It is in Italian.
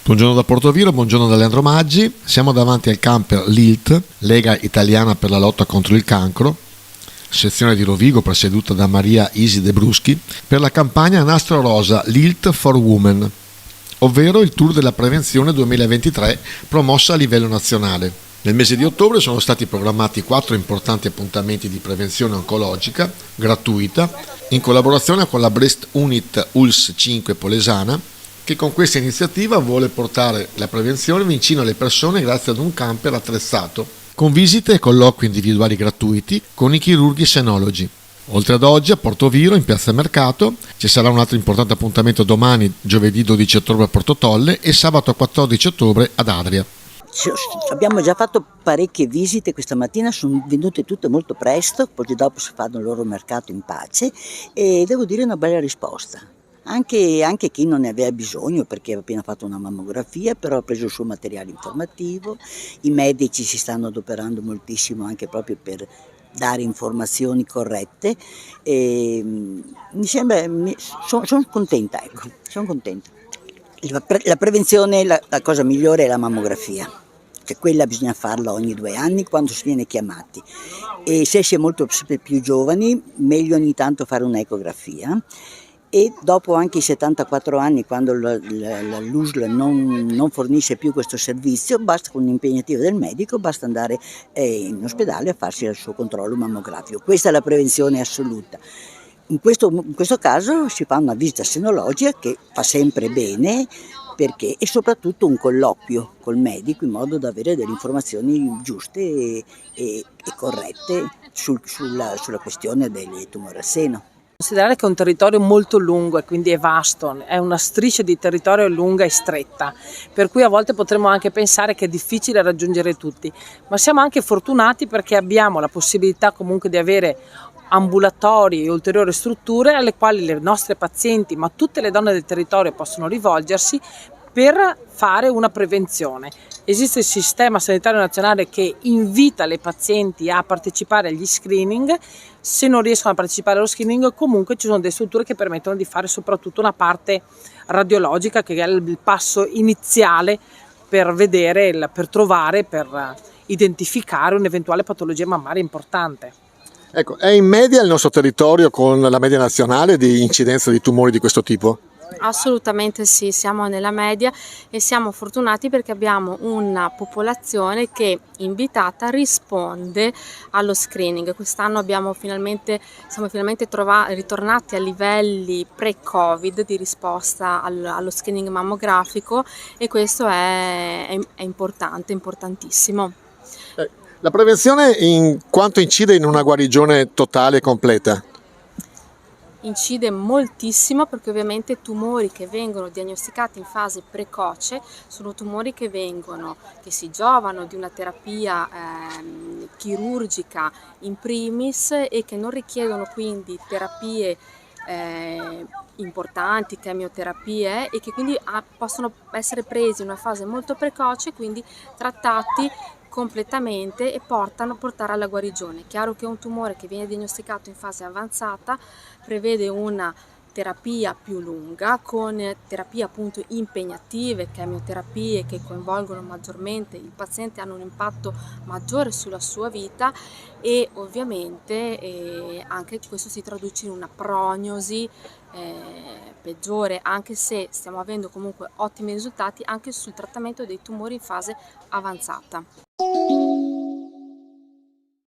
Buongiorno da Portoviro, buongiorno da Leandro Maggi. Siamo davanti al camper LILT, Lega Italiana per la lotta contro il cancro, sezione di Rovigo presieduta da Maria Isi De Bruschi, per la campagna Nastro Rosa LILT for Women, ovvero il Tour della Prevenzione 2023 promossa a livello nazionale. Nel mese di ottobre sono stati programmati 4 importanti appuntamenti di prevenzione oncologica gratuita in collaborazione con la Breast Unit ULS 5 Polesana, che con questa iniziativa vuole portare la prevenzione vicino alle persone grazie ad un camper attrezzato, con visite e colloqui individuali gratuiti con i chirurghi senologi. Oltre ad oggi a Portoviro, in Piazza Mercato, ci sarà un altro importante appuntamento domani, giovedì 12 ottobre a Porto Tolle e sabato 14 ottobre ad Adria. Abbiamo già fatto parecchie visite questa mattina, sono venute tutte molto presto, poi dopo si fanno il loro mercato in pace e devo dire una bella risposta. Anche chi non ne aveva bisogno perché aveva appena fatto una mammografia, però ha preso il suo materiale informativo, i medici si stanno adoperando moltissimo anche proprio per dare informazioni corrette e mi sembra, sono contenta, ecco, sono contenta. La prevenzione, la cosa migliore è la mammografia, cioè quella bisogna farla ogni 2 anni quando si viene chiamati e se si è molto più giovani meglio ogni tanto fare un'ecografia. E dopo anche i 74 anni, quando la LUSL non fornisce più questo servizio, basta con un'impegnativa del medico, basta andare in ospedale a farsi il suo controllo mammografico. Questa è la prevenzione assoluta. In questo caso si fa una visita senologica che fa sempre bene e soprattutto un colloquio col medico in modo da avere delle informazioni giuste e corrette sulla questione dei tumori al seno. Considerare che è un territorio molto lungo e quindi è vasto, è una striscia di territorio lunga e stretta, per cui a volte potremmo anche pensare che è difficile raggiungere tutti, ma siamo anche fortunati perché abbiamo la possibilità comunque di avere ambulatori e ulteriori strutture alle quali le nostre pazienti, ma tutte le donne del territorio possono rivolgersi per fare una prevenzione. Esiste il sistema sanitario nazionale che invita le pazienti a partecipare agli screening, se non riescono a partecipare allo screening comunque ci sono delle strutture che permettono di fare soprattutto una parte radiologica che è il passo iniziale per vedere, per trovare, per identificare un'eventuale patologia mammaria importante. Ecco, è in media il nostro territorio con la media nazionale di incidenza di tumori di questo tipo? Assolutamente sì, siamo nella media e siamo fortunati perché abbiamo una popolazione che invitata risponde allo screening. Quest'anno siamo finalmente ritornati a livelli pre-Covid di risposta allo screening mammografico e questo è importante, importantissimo. La prevenzione in quanto incide in una guarigione totale e completa? Incide moltissimo perché ovviamente tumori che vengono diagnosticati in fase precoce sono tumori che si giovano di una terapia chirurgica in primis e che non richiedono quindi terapie importanti, chemioterapie e che quindi possono essere presi in una fase molto precoce, quindi trattati completamente e portare alla guarigione. È chiaro che un tumore che viene diagnosticato in fase avanzata prevede una terapia più lunga con terapie appunto impegnative, chemioterapie che coinvolgono maggiormente il paziente, hanno un impatto maggiore sulla sua vita e ovviamente anche questo si traduce in una prognosi peggiore, anche se stiamo avendo comunque ottimi risultati anche sul trattamento dei tumori in fase avanzata.